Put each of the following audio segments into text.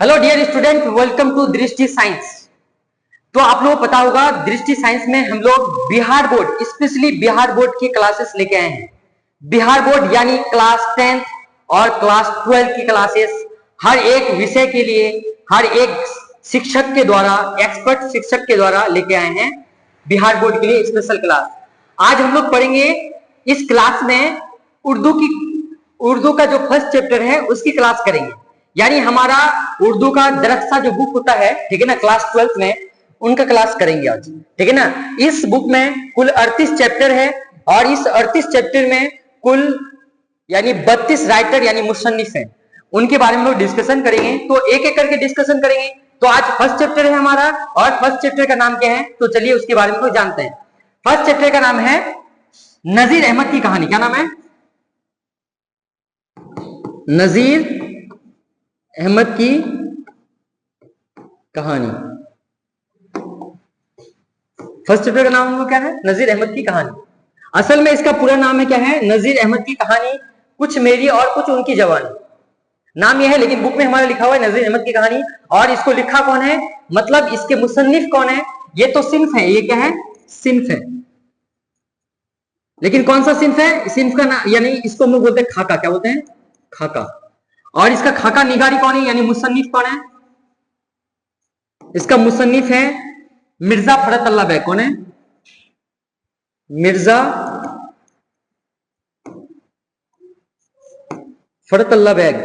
Hello dear student, welcome to Drishti science. तो आप लोगों को पता होगा दृष्टि साइंस में हम लोग Bihar board, specially Bihar board की क्लासेस लेके आए हैं। बिहार बोर्ड यानी क्लास 10th और क्लास 12 की क्लासेस हर एक विषय के लिए हर एक शिक्षक के द्वारा, एक्सपर्ट शिक्षक के द्वारा लेके आए हैं बिहार बोर्ड के लिए स्पेशल क्लास। आज हम लोग पढ़ेंगे इस क्लास में उर्दू का जो फर्स्ट चैप्टर है उसकी क्लास करेंगे। यानी हमारा उर्दू का दरख्सा जो बुक होता है, ठीक है ना, क्लास 12th में उनका क्लास करेंगे आज, ठीक है ना। इस बुक में कुल 38 चैप्टर है और इस 38 चैप्टर में कुल यानी 32 राइटर यानी मुसन्निफ हैं, उनके बारे में लोग डिस्कशन करेंगे। तो एक एक करके डिस्कशन करेंगे। तो आज फर्स्ट चैप्टर है हमारा और फर्स्ट चैप्टर का नाम क्या है, तो चलिए उसके बारे में लोग जानते हैं। फर्स्ट चैप्टर का नाम है नजीर अहमद की कहानी। क्या नाम है? नजीर अहमद की कहानी। फर्स्ट चैप्टर का नाम क्या है? नजीर अहमद की कहानी। असल में इसका पूरा नाम है क्या है? नजीर अहमद की कहानी, कुछ मेरी और कुछ उनकी जवानी। नाम यह है, लेकिन बुक में हमारा लिखा हुआ है नजीर अहमद की कहानी। और इसको लिखा कौन है, मतलब इसके मुसन्निफ कौन है? ये तो सिंफ है, ये क्या है? सिंफ है। लेकिन कौन सा सिंफ है? सिंफ का नाम यानी इसको हम लोग बोलते हैं खाका। क्या बोलते हैं? खाका। और इसका खाका निगारी कौन है, यानी मुसन्निफ कौन है? इसका मुसन्निफ है मिर्जा फरत अल्लाह बैग। कौन है? मिर्जा फरत अल्लाह बैग।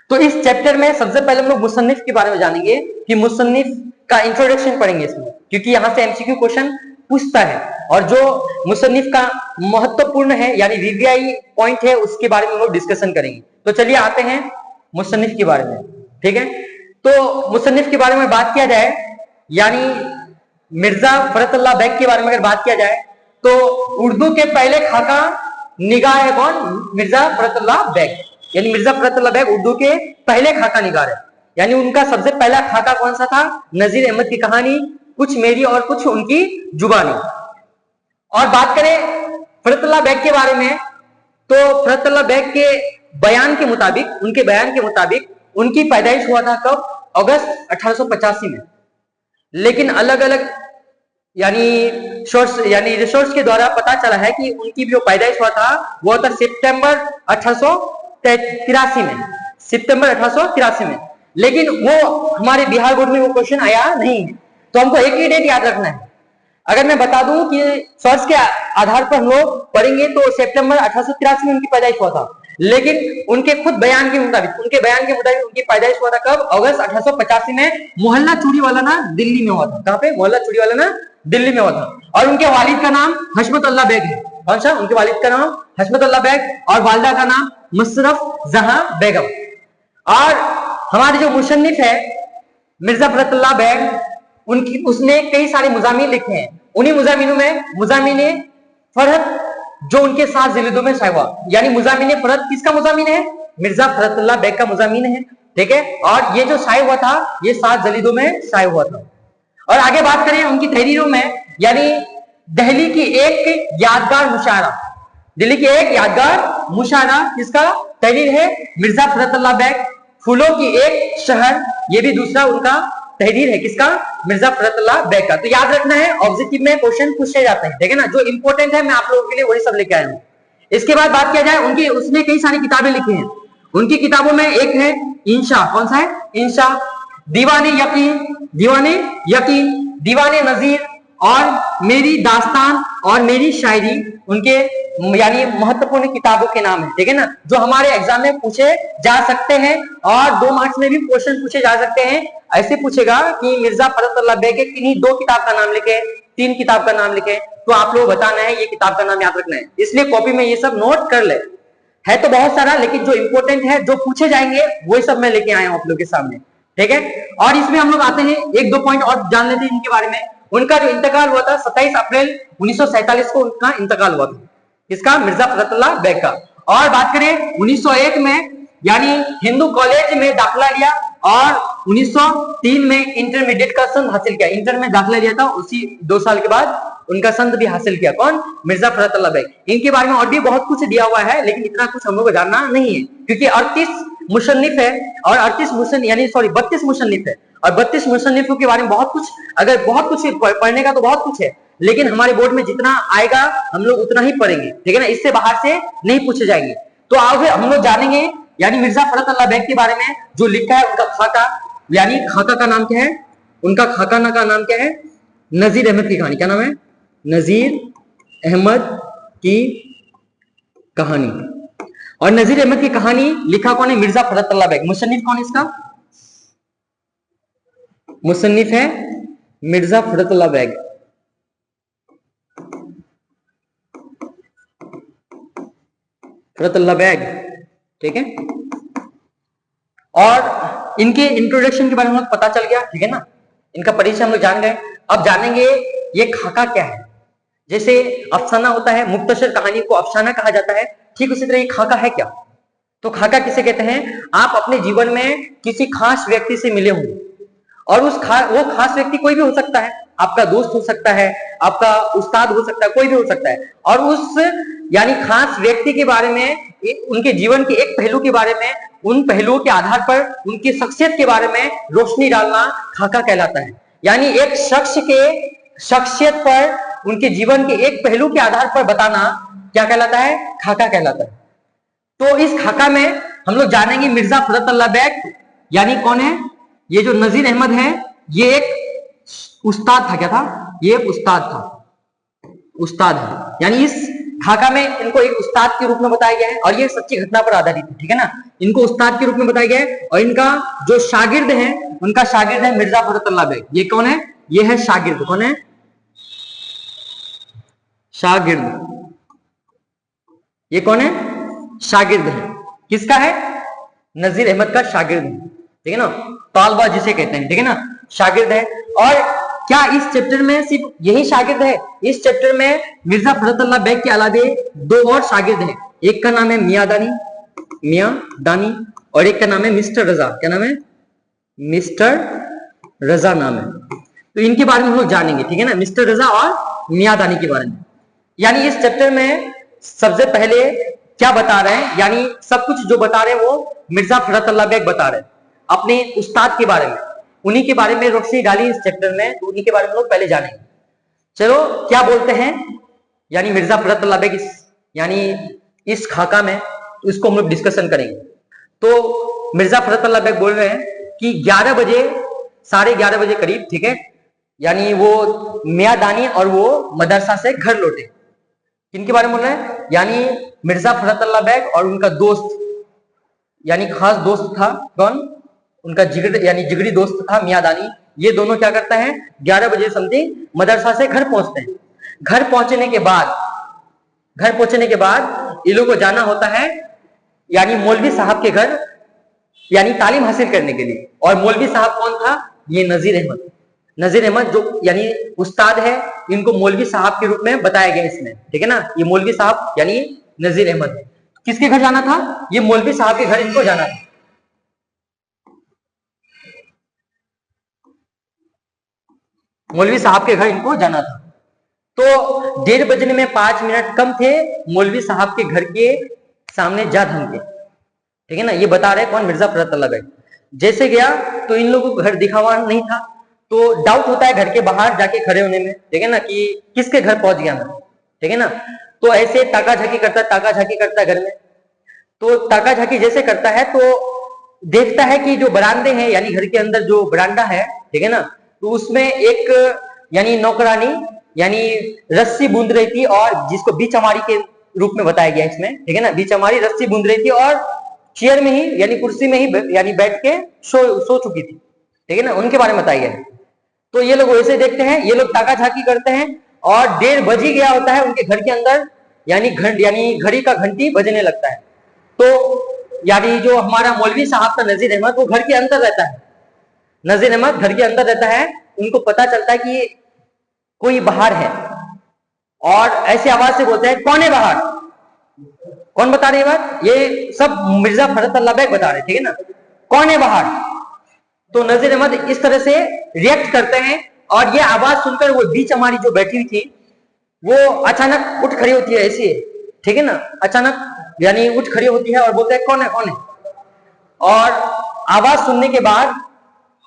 तो इस चैप्टर में सबसे पहले हम लोग मुसन्निफ के बारे में जानेंगे कि मुसन्निफ का इंट्रोडक्शन पढ़ेंगे इसमें, क्योंकि यहां से एमसीक्यू क्वेश्चन पूछता है और जो मुसन्निफ का महत्वपूर्ण है यानी वीवीआई पॉइंट है उसके बारे में हम लोग डिस्कशन करेंगे। तो चलिए आते हैं मुसन्निफ के बारे में, ठीक है। तो मुसन्निफ के बारे में बात किया जाए यानी मिर्जा फरत अल्लाह बैग के बारे में अगर बात किया जाए तो उर्दू के पहले खाका निगार है कौन? मिर्जा फरत अल्लाह बैग। यानी मिर्जा फरत अल्लाह बैग उर्दू के पहले खाका निगार है। यानी उनका सबसे पहला खाका कौन सा था? नजीर अहमद की कहानी, कुछ मेरी और कुछ उनकी जुबानी। और बात करें फरत अल्लाह बैग के बारे में तो फरत अल्लाह बैग के बयान के मुताबिक, उनके बयान के मुताबिक उनकी पैदाइश हुआ था कब? अगस्त 1885 में। लेकिन अलग अलग यानी रिसोर्स के द्वारा पता चला है कि उनकी जो पैदाइश हुआ था वो था सितंबर 1883 में, सितंबर 1883 में। लेकिन वो हमारे बिहार बोर्ड में वो क्वेश्चन आया नहीं है, तो हमको एक ही डेट याद रखना है। अगर मैं बता दूं कि सोर्स के आधार पर हम लोग पढ़ेंगे तो सितंबर 1883 में उनकी पैदाइश हुआ था, लेकिन उनके खुद बयान के मुताबिक उनकी पैदाइश हुआ था कब? अगस्त 1885 में। मोहल्ला चूड़ीवाला दिल्ली में हुआ था। कहां पे? मोहल्ला चूड़ीवाला दिल्ली में हुआ था। और उनके वालिद का नाम हशमत अल्लाह बैग है। कौन सा? उनके वालिद का नाम हशमत अल्लाह बैग और वालिदा का नाम मुशर्रफ जहां बेगम। और हमारे जो मुसन्निफ है मिर्जा फरत अल्लाह बैग, उसने कई सारे मुजामिन लिखे हैं। उन्हीं मुजामिनों में मुजामिने फरहत जो उनके 7 जिल्दों में शाया हुआ, यानी मुजामिने फरहत किसका मुजामिन है? मिर्जा फरत अल्लाह बैग का मुजामिन है, ठीक है। और ये जो शाया हुआ था ये 7 जलीदों में शाया हुआ था। और आगे बात करें उनकी तहरीरों में, यानी दिल्ली की एक यादगार मुशायरा, दिल्ली की एक यादगार मुशायरा किसका तहरीर है? मिर्जा फरत अल्लाह बैग। फूलों की एक शहर, ये भी दूसरा उनका तहरीर है। किसका? मिर्जा फरत अल्लाह बैग का। तो याद रखना है, ऑब्जेक्टिव में क्वेश्चन पूछे जाते हैं, ठीक है ना। जो इंपॉर्टेंट है मैं आप लोगों के लिए वही सब लेके आया हूं। इसके बाद बात किया जाए उसने कई सारी किताबें लिखी हैं। उनकी किताबों में एक है इंशा। कौन सा है? इंशा। दीवाने यकीन, दीवाने नजीर और मेरी दास्तान और मेरी शायरी उनके यानी महत्वपूर्ण किताबों के नाम है, ठीक है ना, जो हमारे एग्जाम में पूछे जा सकते हैं और 2 मार्क्स में भी क्वेश्चन पूछे जा सकते हैं। ऐसे पूछेगा कि मिर्जा फरत अल्लाह बैग के किन्हीं 2 किताब का नाम लिखे, 3 किताब का नाम लिखे, तो आप लोग बताना है ये किताब का नाम याद रखना है। इसलिए कॉपी में ये सब नोट कर ले। है तो बहुत सारा, लेकिन जो इंपॉर्टेंट है जो पूछे जाएंगे वही सब मैं लेके आया हूं आप लोग के सामने, ठीक है। और इसमें हम लोग आते हैं 1-2 पॉइंट और जान लेते हैं इनके बारे में। उनका जो इंतकाल हुआ था 27 अप्रैल 1947 को उनका इंतकाल हुआ था। किसका? मिर्जा फरत अल्लाह बैग का। और बात करें 1901 में यानी हिंदू कॉलेज में दाखिला लिया और 1903 में इंटरमीडिएट का संद हासिल किया, इंटर में दाखिला लिया था, उसी 2 साल के बाद उनका संद भी हासिल किया। कौन? मिर्जा फखरुद्दीन बेग। इनके बारे में और भी बहुत कुछ दिया हुआ है, लेकिन इतना कुछ हम लोग को जानना नहीं है, क्योंकि 38 मुसन्निफ है और 38 मुसन्निफ यानी 32 मुसन्निफ है, और 32 मुसन्निफों के बारे में बहुत कुछ, अगर बहुत कुछ पढ़ने का तो बहुत कुछ है, लेकिन हमारे बोर्ड में जितना आएगा हम लोग उतना ही पढ़ेंगे, ठीक है ना, इससे बाहर से नहीं पूछे जाएंगे। तो आगे हम लोग जानेंगे यानी मिर्जा फखरुद्दीन बेग के बारे में जो लिखा है, उनका खाका, यानी खाका का नाम क्या है, उनका खाकाना का नाम क्या है? नजीर अहमद की कहानी। क्या नाम है? नजीर अहमद की कहानी। और नजीर अहमद की कहानी लिखा कौन है? मिर्जा फखरुद्दीन बेग। मुसन्निफ कौन है इसका? मुसन्निफ है मिर्जा फखरुद्दीन बेग। फखरुद्दीन बेग, ठीक है। और इनके इंट्रोडक्शन के बारे में पता चल गया, ठीक है ना, इनका परिचय हम लोग जान गए। अब जानेंगे ये खाका क्या है। जैसे अफसाना होता है, मुख्तसर कहानी को अफसाना कहा जाता है, ठीक उसी तरह ये खाका है क्या? तो खाका किसे कहते हैं? आप अपने जीवन में किसी खास व्यक्ति से मिले होंगे, और वो खास व्यक्ति कोई भी हो सकता है, आपका दोस्त हो सकता है, आपका उस्ताद हो सकता है, कोई भी हो सकता है, और उस यानी खास व्यक्ति के बारे में, उनके जीवन के एक पहलू के बारे में, उन पहलुओं के आधार पर उनकी शख्सियत के बारे में रोशनी डालना खाका कहलाता है। यानी एक शख्स के शख्सियत पर, उनके जीवन के एक पहलू के आधार पर बताना क्या कहलाता है? खाका कहलाता है। तो इस खाका में हम लोग जानेंगे मिर्जा फखरुद्दीन बेग यानी कौन है। ये जो नजीर अहमद है ये एक उस्ताद था। क्या था? ये एक उस्ताद था, उस्ताद है। यानी इस खाका में इनको एक उस्ताद के रूप में बताया गया है, और ये सच्ची घटना पर आधारित है, ठीक है ना। इनको उस्ताद के रूप में बताया गया है, और इनका जो शागिर्द है, उनका शागिर्द है मिर्जा फखरुद्दीन बेग। ये कौन है? ये है शागिर्द। कौन है? शागिर्द। ये कौन है? शागिर्द है। किसका है? नजीर अहमद का शागिर्द है, ठीक है ना, तालबा जिसे कहते हैं, ठीक है ना, शागिर्द है। और क्या इस चैप्टर में सिर्फ यही शागिर्द है? इस चैप्टर में मिर्जा फखरुद्दीन बेग के अलावे 2 और शागिर्द हैं। एक का नाम है मियां दानी, और एक का नाम है मिस्टर रजा। क्या नाम है? मिस्टर रजा नाम है। तो इनके बारे में हम लोग जानेंगे, ठीक है ना, मिस्टर रजा और मियां दानी के बारे में। यानी इस चैप्टर में सबसे पहले क्या बता रहे हैं, यानी सब कुछ जो बता रहे हैं वो मिर्जा फखरुद्दीन बेग बता रहे हैं अपने उस्ताद के बारे में, उन्हीं के बारे में रोशनी डाली इस चैप्टर में, तो उन्हीं के बारे में लोग पहले जानेंगे। चलो क्या बोलते हैं यानी मिर्जा फखरुद्दीन बेग यानी इस खाका में, तो इसको हम लोग डिस्कशन करेंगे। तो मिर्जा फखरुद्दीन बेग बोल रहे हैं कि 11 बजे, 11:30 बजे करीब, ठीक है, यानी वो मियां दानी और वो मदरसा से घर लौटे। किनके बारे में बोल रहे हैं? यानी मिर्जा फखरुद्दीन बेग और उनका दोस्त, यानी खास दोस्त था कौन? उनका जिगरी दोस्त था मियां दानी। ये दोनों क्या करता है? 11 बजे समथिंग मदरसा से घर पहुंचते हैं। घर पहुंचने के बाद ये लोगों को जाना होता है यानी मौलवी साहब के घर, यानी तालीम हासिल करने के लिए। और मौलवी साहब कौन था? ये नजीर अहमद जो यानी उस्ताद है, इनको मौलवी साहब के रूप में बताया गया इसमें, ठीक है ना। ये मौलवी साहब यानी नजीर अहमद है। किसके घर जाना था? ये मौलवी साहब के घर इनको जाना था। मौलवी साहब के घर इनको जाना था। तो 1:30 बजने में 5 मिनट कम थे, मौलवी साहब के घर के सामने जा धमके, ठीक है ना। ये बता रहे कौन? मिर्जा फखरुद्दीन बेग। जैसे गया तो इन लोगों को घर दिखा हुआ नहीं था, तो डाउट होता है घर के बाहर जाके खड़े होने में, ठीक है ना, कि किसके घर पहुंच गया मैं, ठीक है ना। तो ऐसे ताका झाकी करता है घर में। तो ताका झाकी जैसे करता है तो देखता है कि जो बरामदे हैं, यानी घर के अंदर जो बरामदा है, ठीक है ना, तो उसमें एक यानी नौकरानी यानी रस्सी बूंद रही थी, और जिसको बीचमारी के रूप में बताया गया इसमें, ठीक है ना। बीचमारी रस्सी बूंद रही थी और चेयर में ही यानी कुर्सी में ही यानी बैठ के सो चुकी थी, ठीक है ना, उनके बारे में बताया गया है। तो ये लोग वैसे देखते हैं, ये लोग ताका झाकी करते हैं, और 1:30 बज ही गया होता है उनके घर के अंदर, यानी घड़ी का घंटी बजने लगता है। तो यानी जो हमारा मौलवी साहब का नजीर अहमद, वो घर के अंदर रहता है। नजीर अहमद घर के अंदर रहता है। उनको पता चलता है कि कोई बाहर है, और ऐसी आवाज से बोलते हैं कौन है बाहर? कौन बता रही है बात? ये सब मिर्जा फखरुद्दीन बेग बता रहे, ठीक है ना। कौन है बाहर? तो नजीर अहमद इस तरह से रिएक्ट करते हैं और ये आवाज सुनकर वो बीच हमारी जो बैठी हुई थी वो अचानक उठ खड़ी होती है ऐसी, ठीक है ना, अचानक यानी उठ खड़ी होती है और बोलते हैं कौन है कौन है। और आवाज सुनने के बाद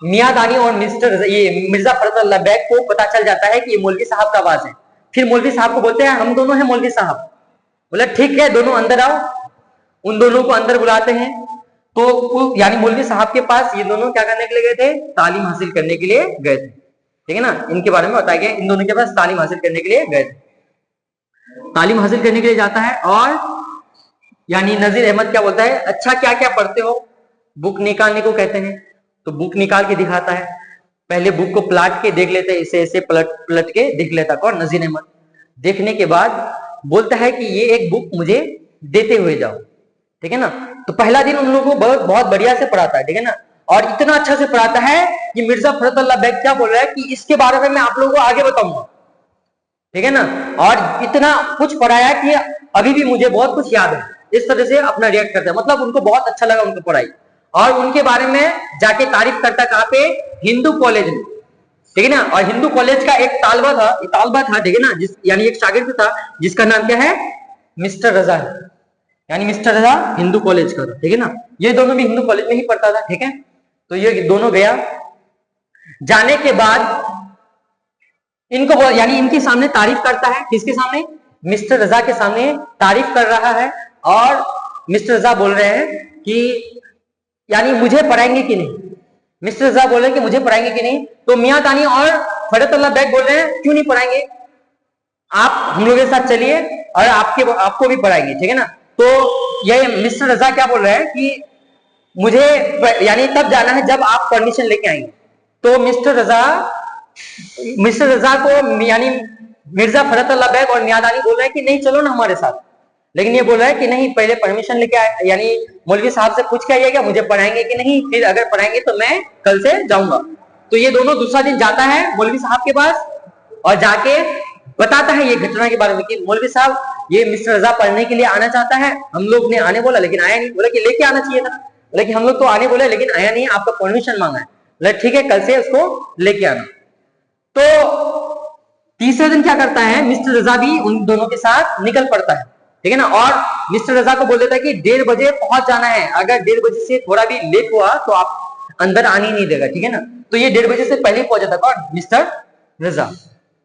मियां दानी और ये मिर्जा फरत बैग को पता चल जाता है कि ये मौलवी साहब का आवाज है। फिर मौलवी साहब को बोलते हैं हम दोनों हैं मौलवी साहब। बोला ठीक है दोनों अंदर आओ। उन दोनों को अंदर बुलाते हैं। तो यानी मौलवी साहब के पास ये दोनों क्या करने के लिए गए थे, तालीम हासिल करने के लिए गए थे, ठीक है ना। इनके बारे में बताया गया, इन दोनों के पास तालीम हासिल करने के लिए गए थे। तालीम हासिल करने के लिए जाता है और यानी नजीर अहमद क्या बोलता है, अच्छा क्या क्या पढ़ते हो। बुक निकालने को कहते हैं तो बुक निकाल के दिखाता है। पहले बुक को पलट के देख लेते हैं, इसे ऐसे पलट पलट के देख लेता कौन, नजीर अहमद। देखने के बाद बोलता है कि ये एक बुक मुझे देते हुए जाओ, ठीक है ना। तो पहला दिन उन लोगों को बहुत बढ़िया से पढ़ाता है, ठीक है ना, और इतना अच्छा से पढ़ाता है कि मिर्जा फरत बैग क्या बोल रहा है कि इसके बारे में मैं आप लोगों को आगे बताऊंगा, ठीक है ना। और इतना कुछ पढ़ाया कि अभी भी मुझे बहुत कुछ याद है। इस तरह से अपना रिएक्ट करता है, मतलब उनको बहुत अच्छा लगा उनको पढ़ाई। और उनके बारे में जाके तारीफ करता कहाँ पे, हिंदू कॉलेज में, ठीक है ना। और हिंदू कॉलेज का एक तालबा था, ठीक है ना, यानी एक शागिर्द था जिसका नाम क्या है, मिस्टर रजा है। यानी मिस्टर रजा हिंदू कॉलेज का था, ठीक है ना। ये दोनों भी हिंदू कॉलेज में ही पढ़ता था, ठीक है। तो ये दोनों गया, जाने के बाद इनको यानी इनके सामने तारीफ करता है। किसके सामने, मिस्टर रजा के सामने तारीफ कर रहा है। और मिस्टर रजा बोल रहे हैं कि यानी मुझे पढ़ाएंगे कि नहीं। मिस्टर रजा बोल रहे हैं कि मुझे पढ़ाएंगे कि नहीं। तो मियां दानी और फरत बैग बोल रहे हैं क्यों नहीं पढ़ाएंगे, आप हम लोग के साथ चलिए और आपको भी पढ़ाएंगे, ठीक है ना। तो ये मिस्टर रजा क्या बोल रहे हैं कि मुझे यानी तब जाना है जब आप परमिशन लेके आएंगे। तो मिस्टर रजा को यानी मिर्जा फरत बैग और मियां दानी बोल रहे हैं कि नहीं चलो ना हमारे साथ। लेकिन ये बोल रहा है कि नहीं पहले परमिशन लेके आए, यानी मौलवी साहब से पूछ के आइएगा मुझे पढ़ाएंगे कि नहीं, फिर अगर पढ़ाएंगे तो मैं कल से जाऊंगा। तो ये दोनों दूसरा दिन जाता है मौलवी साहब के पास और जाके बताता है ये घटना के बारे में कि मौलवी साहब ये मिस्टर रजा पढ़ने के लिए आना चाहता है, हम लोग ने आने बोला लेकिन आया नहीं। बोला कि लेके आना चाहिए था। बोला कि हम लोग तो आने बोले लेकिन आया नहीं, आपका परमिशन मांगा है। बोला ठीक है कल से उसको लेके आना। तो तीसरे दिन क्या करता है, मिस्टर रजा भी उन दोनों के साथ निकल पड़ता है, ठीक है ना। और मिस्टर रजा को बोल देता है कि 1:30 बजे पहुंच जाना है, अगर 1:30 बजे से थोड़ा भी लेट हुआ तो आप अंदर आने नहीं देगा, ठीक है ना। तो ये 1:30 बजे से पहले पहुंच जाता कौन, मिस्टर रजा,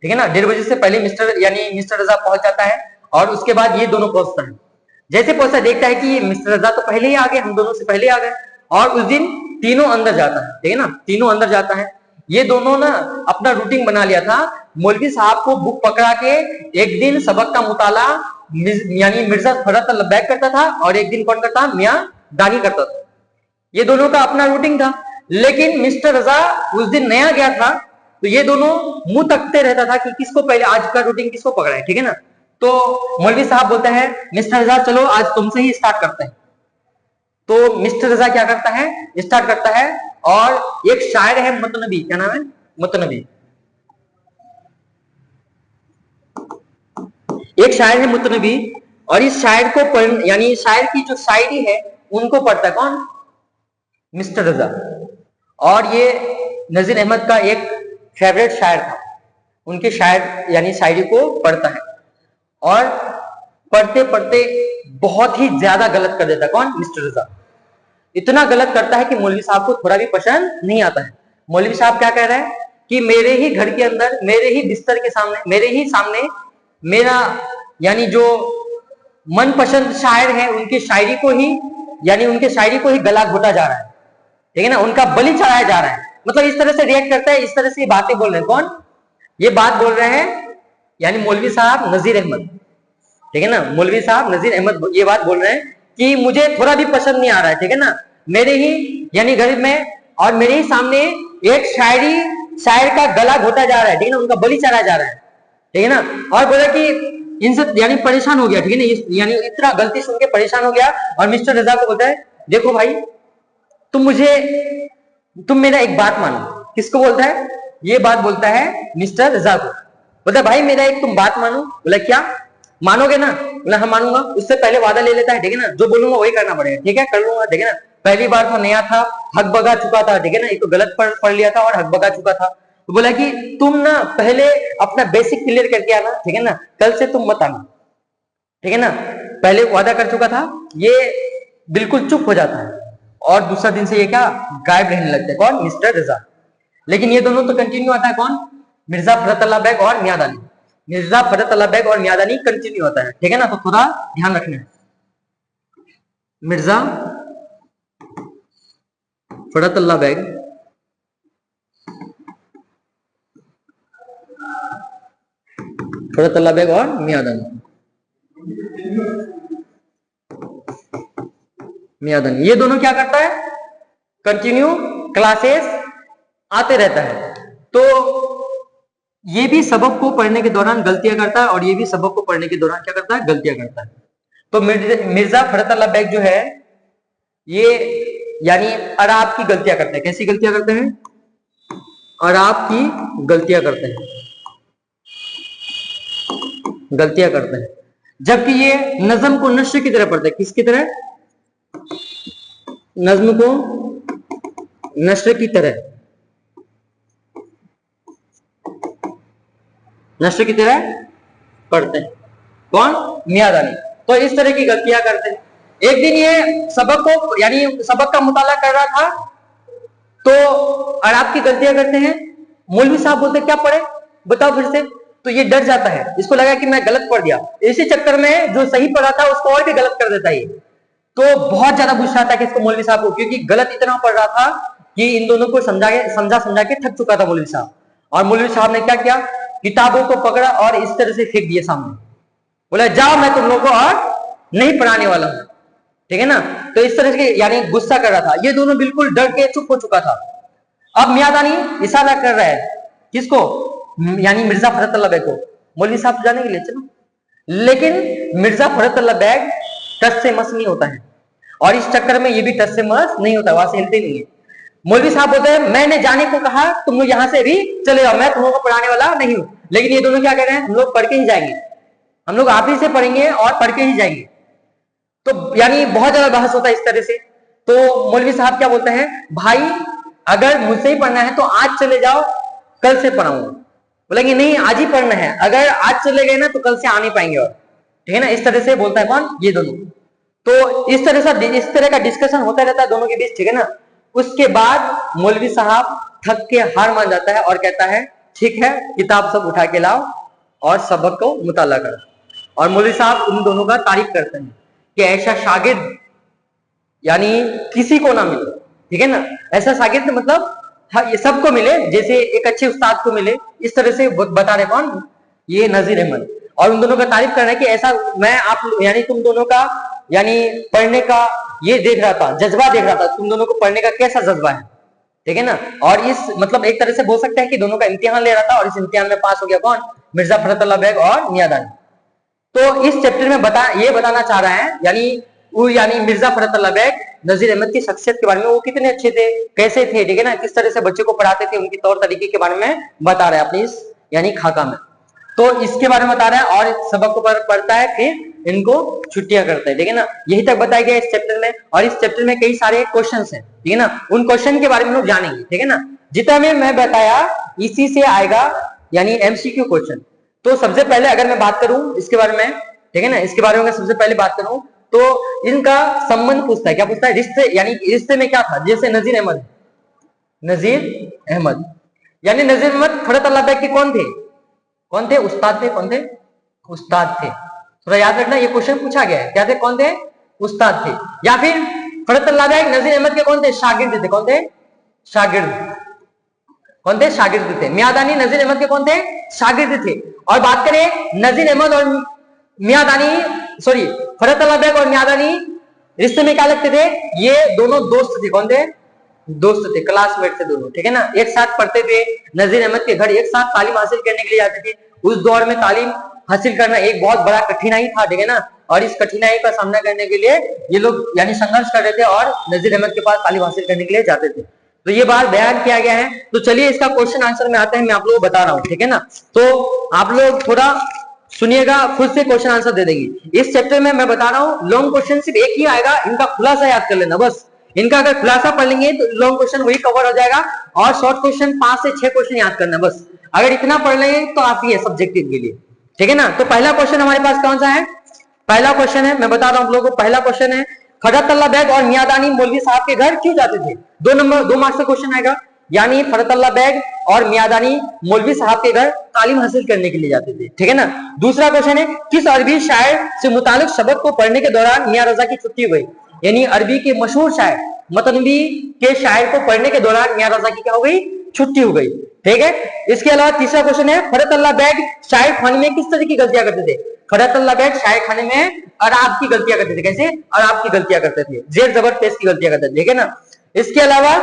ठीक है ना। 1:30 बजे से पहले मिस्टर रजा पहुंच जाता है। और उसके बाद ये दोनों पहुंचता है। जैसे पहुंचता देखता है कि मिस्टर रजा तो पहले ही आ गए, हम दोनों से पहले आ गए। और उस दिन तीनों अंदर जाता है, ठीक है ना, तीनों अंदर जाता है। ये दोनों ना अपना रूटीन बना लिया था, मौलवी साहब को बुक पकड़ा के एक दिन सबक का मुताला यानी मिर्जा फरत बैग करता था और एक दिन कौन करता, मियां दानी करता था। ये दोनों का अपना रूटीन था। लेकिन मिस्टर रजा उस दिन नया गया था तो ये दोनों मुंह तकते रहता था कि किसको पहले आज का रूटीन किसको पकड़ा है, ठीक है ना। तो मौलवी साहब बोलते हैं मिस्टर रजा चलो आज तुमसे ही स्टार्ट करते हैं। तो मिस्टर रजा क्या करता है, स्टार्ट करता है। और एक शायर है मुतनबी, क्या नाम है, मुतनबी, एक शायर है मुतनबी। और इस शायर को यानी शायर की जो शायरी है उनको पढ़ता है कौन, मिस्टर रजा। और ये नजीर अहमद का एक फेवरेट शायर था, उनके शायर यानी शायरी को पढ़ता है। और पढ़ते पढ़ते बहुत ही ज्यादा गलत कर देता कौन, मिस्टर रजा। इतना गलत करता है कि मौलवी साहब को थोड़ा भी पसंद नहीं आता है। मौलवी साहब क्या कह रहे हैं कि मेरे ही घर के अंदर, मेरे ही बिस्तर के सामने, मेरे ही सामने मेरा यानी जो मनपसंद शायर है उनकी शायरी को ही यानी उनके शायरी को ही गला घोटा जा रहा है, ठीक है ना, उनका बलि चढ़ाया जा रहा है। मतलब इस तरह से रिएक्ट करता है, इस तरह से बातें बोल रहे हैं कौन, ये बात बोल रहे हैं यानी मौलवी साहब नजीर अहमद, ठीक है ना। मौलवी साहब नजीर अहमद ये बात बोल रहे हैं कि मुझे थोड़ा भी पसंद नहीं आ रहा है, ठीक है ना। मेरे ही यानी घर में और मेरे ही सामने एक शायर का गला घोटा जा रहा है, ठीक है ना, उनका बलि चढ़ाया जा रहा है, ठीक है ना। और बोला कि इनसे यानी परेशान हो गया, ठीक है ना, यानी इतना गलती सुन के परेशान हो गया। और मिस्टर रजा को बोलता है देखो भाई तुम मेरा एक बात मानो। किसको बोलता है, ये बात बोलता है मिस्टर रजा को। बोलता है भाई मेरा एक तुम बात मानो। बोला क्या मानोगे ना, बोला हाँ मानूंगा। उससे पहले वादा ले लेता है, ठीक है ना, जो बोलूंगा वही करना पड़ेगा, ठीक है कर लूंगा, ठीक है ना। पहली बार था, नया था, हकबगा चुका था, ठीक है ना, एक तो गलत पढ़ लिया था और हकबगा चुका था। तो बोला कि तुम ना पहले अपना बेसिक क्लियर करके आना, ठीक है ना, कल से तुम मत आना, ठीक है ना। पहले वादा कर चुका था, ये बिल्कुल चुप हो जाता है और दूसरा दिन से ये क्या गायब रहने लगते हैं, कौन, मिस्टर रजा। लेकिन ये दोनों तो कंटिन्यू आता है, कौन, मिर्जा फरत बेग और मियादानी। मिर्जा फरत बेग और मियादानी कंटिन्यू होता है, ठीक है ना, तो थोड़ा ध्यान रखना है। मिर्जा फरत बेग फरत बेग और मियादानी, मियादानी, ये दोनों क्या करता है, कंटिन्यू क्लासेस आते रहता है। तो ये भी सबक को पढ़ने के दौरान गलतियां करता है और ये भी सबक को पढ़ने के दौरान क्या करता है, गलतियां करता है। तो मिर्जा फरत बेग जो है ये यानी अराब की गलतियां करते हैं। कैसी गलतियां करते हैं, अराब की गलतियां करते हैं, गलतियां करते हैं। जबकि ये नज्म को नश्र की तरह पढ़ते हैं। किसकी तरह, नज्म को नश्र की तरह, नश्र की तरह पढ़ते हैं, कौन, मियादानी। तो इस तरह की गलतियां करते हैं। एक दिन ये सबक को यानी सबक का मुताला कर रहा था तो अराब की गलतियां करते हैं। मौलवी साहब बोलते क्या पढ़े, बताओ फिर से। तो ये डर जाता है, इसको लगा कि मैं गलत पढ़ दिया। इसी चक्कर में जो सही पढ़ा था उसको और भी गलत कर देता है। तो बहुत ज्यादा गुस्सा आता है किसको, मौलवी साहब को, क्योंकि गलत इतना पढ़ रहा था कि इन दोनों को समझा के थक चुका था मौलवी साहब। और मौलवी साहब ने क्या किया, किताबों को पकड़ा और इस तरह से फेंक दिए सामने, बोला जाओ मैं तुम लोगों को और नहीं पढ़ाने वाला हूं, ठीक है ना। तो इस तरह से यानी गुस्सा कर रहा था। ये दोनों बिल्कुल डर के चुप हो चुका था। अब मियादानी इशारा कर रहा है किसको, यानी मिर्जा फरत बेग को। मौलवी साहब जाने के लिए चलो, लेकिन मिर्जा फरत बेग टस से मस नहीं होता है और इस चक्कर में ये भी टस से मस नहीं होता, वहां से हिलते नहीं है। मौलवी साहब बोलते हैं मैंने जाने को कहा, तुम लोग यहां से भी चले जाओ, मैं तुम लोगों को पढ़ाने वाला नहीं हूं। लेकिन ये दोनों क्या कह रहे हैं, हम लोग पढ़ के ही जाएंगे, हम लोग आप ही से पढ़ेंगे और पढ़ के ही जाएंगे। तो यानी बहुत ज्यादा बहस होता है इस तरह से। तो मौलवी साहब क्या बोलते हैं, भाई अगर मुझसे ही पढ़ना है तो आज चले जाओ, कल से पढ़ाऊंगा। बोलेंगे नहीं आज ही पढ़ना है, अगर आज चले गए ना तो कल से आ नहीं पाएंगे और, ठीक है ना। इस तरह से बोलता है कौन, ये दोनों। तो इस तरह का डिस्कशन होता रहता है दोनों के बीच, ठीक है ना। उसके बाद मौलवी साहब थक के हार मान जाता है और कहता है ठीक है किताब सब उठा के लाओ और सबक को मुताला करो। और मौलवी साहब उन दोनों का तारीफ करते हैं कि ऐसा शागिर्द यानी किसी को ना मिले, ठीक है ना। ऐसा शागिर्द मतलब हाँ, ये सबको मिले, जैसे एक अच्छे उस्ताद को मिले, इस तरह से बता रहे कौन, ये नजीर अहमद। और उन दोनों का तारीफ कर रहे हैं कि ऐसा मैं आप यानी तुम दोनों का यानी पढ़ने का ये देख रहा था, जज्बा देख रहा था, तुम दोनों को पढ़ने का कैसा जज्बा है, ठीक है ना। और इस मतलब एक तरह से बोल सकते हैं कि दोनों का इम्तिहान ले रहा था और इस इम्तिहान में पास हो गया कौन, मिर्जा फरत बेग और मियादानी। तो इस चैप्टर में बताना चाह रहा है यानी मिर्जा फरत बेग नजीर अहमद की शख्सियत के बारे में, वो कितने अच्छे थे, कैसे थे, ठीक है ना, किस तरह से बच्चे को पढ़ाते थे, उनकी तौर तरीके के बारे में बता रहे हैं अपनी इस यानी खाका में। तो इसके बारे में बता रहा है और सबक को पढ़ता है, फिर इनको छुट्टियां करता है, ठीक है ना। यही तक बताया गया इस चैप्टर में। और इस चैप्टर में कई सारे क्वेश्चंस हैं, ठीक है ना, उन क्वेश्चन के बारे में लोग जानेंगे, ठीक है ना। जितना मैं बताया इसी से आएगा यानी एमसीक्यू क्वेश्चन। तो सबसे पहले अगर मैं बात करूं इसके बारे में, ठीक है ना, इसके बारे में सबसे पहले बात करूं तो इनका संबंध पूछता है, क्या पूछता है, रिश्ते, यानी रिश्ते में क्या था। जैसे नजीर अहमद यानी नजीर अहमद फरत बेग के कौन थे, उस्ताद थे, कौन थे, उस्ताद थे। थोड़ा याद रखना ये क्वेश्चन पूछा गया है, क्या थे, कौन थे, उस्ताद थे। या फिर फरत बेग नजीर अहमद के कौन थे, शागिर्द थे, कौन थे, शागिर्द थे। मियादानी नजीर अहमद के कौन थे, शागिर्द थे। और बात करें नजीर अहमद और फरत बेग और मियादानी रिश्ते में क्या लगते थे, ये दोनों दोस्त थे, कौन थे, दोस्त थे, क्लासमेट थे दोनों, ठीक है ना। एक साथ पढ़ते थे, नजीर अहमद के घर एक साथ तालीम हासिल करने के लिए जाते थे। उस दौर में तालीम हासिल करना एक बहुत बड़ा कठिनाई था, ठीक है ना। और इस कठिनाई का सामना करने के लिए ये लोग यानी संघर्ष कर रहे थे और नजीर अहमद के पास तालीम हासिल करने के लिए जाते थे। तो ये बात बयान किया गया है। तो चलिए इसका क्वेश्चन आंसर में आते हैं, मैं आप लोगों को बता रहा हूं, ठीक है ना। तो आप लोग थोड़ा सुनिएगा, खुद से क्वेश्चन आंसर दे देंगे। इस चैप्टर में मैं बता रहा हूं लॉन्ग क्वेश्चन सिर्फ एक ही आएगा, इनका खुलासा याद कर लेना बस। इनका अगर खुलासा पढ़ लेंगे तो लॉन्ग क्वेश्चन वही कवर हो जाएगा, और शॉर्ट क्वेश्चन 5 से 6 क्वेश्चन याद करना बस। अगर इतना पढ़ लेंगे तो आप ही है सब्जेक्टिव के लिए, ठीक है ना। तो पहला क्वेश्चन हमारे पास कौन सा है, पहला क्वेश्चन है, मैं बता रहा हूं आप लोगों को, पहला क्वेश्चन है फरहतुल्लाह बेग और मियादानी मौलवी साहब के घर क्यों जाते थे। 2 मार्क्स का क्वेश्चन आएगा, यानी फरहतुल्लाह बेग और मियादानी मौलवी साहब के घर तालीम हासिल करने के लिए जाते थे, ठीक है ना। दूसरा क्वेश्चन है किस अरबी शायर से मुतालिक शब्द को पढ़ने के दौरान मियां रजा की छुट्टी हुई, यानी अरबी के मशहूर शायर मतनबी के शायर को पढ़ने के दौरान मियां रजा की क्या हो गई, छुट्टी हो गई, ठीक है। इसके अलावा तीसरा क्वेश्चन है फरहतुल्लाह बेग शायर खाने में किस तरह की गलतियां करते थे। फरहतुल्लाह बेग शायर खाने में अराब की गलतियां करते थे, कैसे अराब की गलतियां करते थे, जेर जबर पेश की गलतियां करते थे, ठीक है ना। इसके अलावा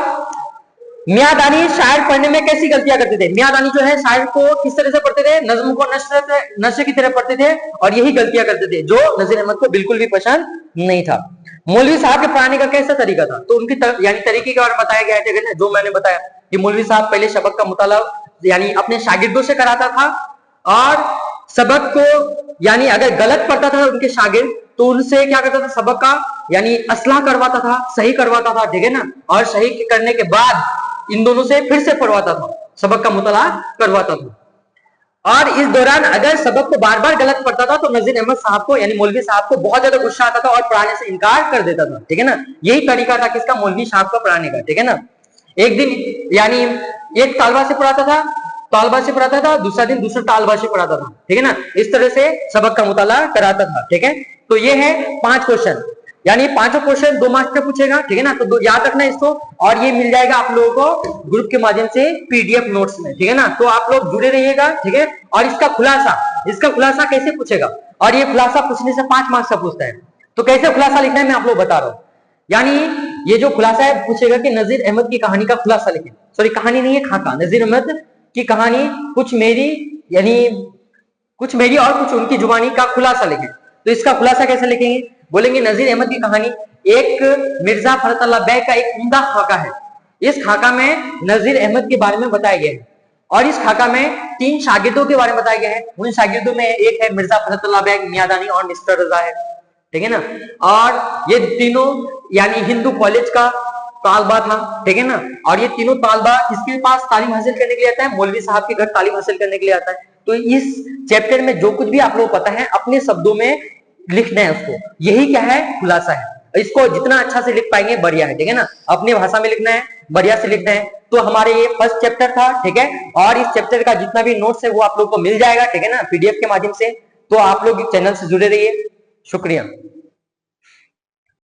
मियादानी शायर पढ़ने में कैसी गलतियां करते थे। मियादानी जो है शायर को किस तरह से पढ़ते थे, नज्म को नशर की तरह पढ़ते थे, और यही गलतियां करते थे जो नजीर अहमद को बिल्कुल भी पसंद नहीं था। मौलवी साहब के पढ़ाने का कैसा तरीका था, तो उनकी यानी तरीके के बारे में बताया गया है, जो मैंने बताया कि मौलवी साहब पहले सबक का मुताला यानी अपने शागिर्दों से कराता था, और सबक को यानी अगर गलत पढ़ता था उनके शागिर्द तो उनसे क्या करता था, सबक का यानी असलाह करवाता था, सही करवाता था, ठीक है ना। और सही करने के बाद इन दोनों से फिर से पढ़वाता था, सबक का मुताला करवाता था। और इस दौरान अगर सबक को बार बार गलत पढ़ता था तो नजीर अहमद साहब को यानी मौलवी साहब को बहुत ज्यादा गुस्सा आता था और पढ़ाने से इनकार कर देता था, ठीक है ना। यही तरीका था किसका, मौलवी साहब का पढ़ाने का, ठीक है ना। एक दिन यानी एक तालबा से पढ़ाता था, दूसरा दिन दूसरा तालबा से पढ़ाता था, ठीक है ना। इस तरह से सबक का मुताला कराता था, ठीक है। तो ये है 5 क्वेश्चन, यानी 5 क्वेश्चन 2 मार्क्स का पूछेगा, ठीक है ना। तो याद रखना इसको, और ये मिल जाएगा आप लोगों को ग्रुप के माध्यम से पीडीएफ नोट्स में, ठीक है ना। तो आप लोग जुड़े रहिएगा, ठीक है। और इसका खुलासा कैसे पूछेगा, और ये खुलासा पूछने से 5 मार्क्स का पूछता है, तो कैसे खुलासा लिखना है मैं आप लोग बता रहा हूं। यानी ये जो खुलासा है पूछेगा कि नजीर अहमद की कहानी का खुलासा लिखें, सॉरी कहानी नहीं है, खाका, नजीर अहमद की कहानी कुछ मेरी और कुछ उनकी जुबानी का खुलासा लिखें। तो इसका खुलासा कैसे लिखेंगे, बोलेंगे नजीर अहमद की कहानी एक मिर्जा फरहतुल्लाह बेग का एक उम्दा खाका है। इस खाका में नजीर अहमद के बारे में बताया गया है, और इस खाका में 3 शागिर्दों के बारे में बताया गया है। उन शागिर्दों में एक है मिर्जा फरहतुल्लाह बेग, मियादानी और मिस्टर रजा है, ठीक है ना। और ये तीनों यानी हिंदू कॉलेज का तालबा था, ठीक है ना। और ये तीनों तालबा इसके पास तालीम हासिल करने के लिए आता है, मौलवी साहब के घर तालीम हासिल करने के लिए आता है। तो इस चैप्टर में जो कुछ भी आप लोग पता है अपने शब्दों में लिखना है उसको, यही क्या है, खुलासा है। इसको जितना अच्छा से लिख पाएंगे बढ़िया है, ठीक है ना। अपनी भाषा में लिखना है, बढ़िया से लिखना है। तो हमारे ये फर्स्ट चैप्टर था, ठीक है। और इस चैप्टर का जितना भी नोट्स है वो आप लोग को मिल जाएगा, ठीक है ना, पीडीएफ के माध्यम से। तो आप लोग चैनल से जुड़े रहिए, शुक्रिया।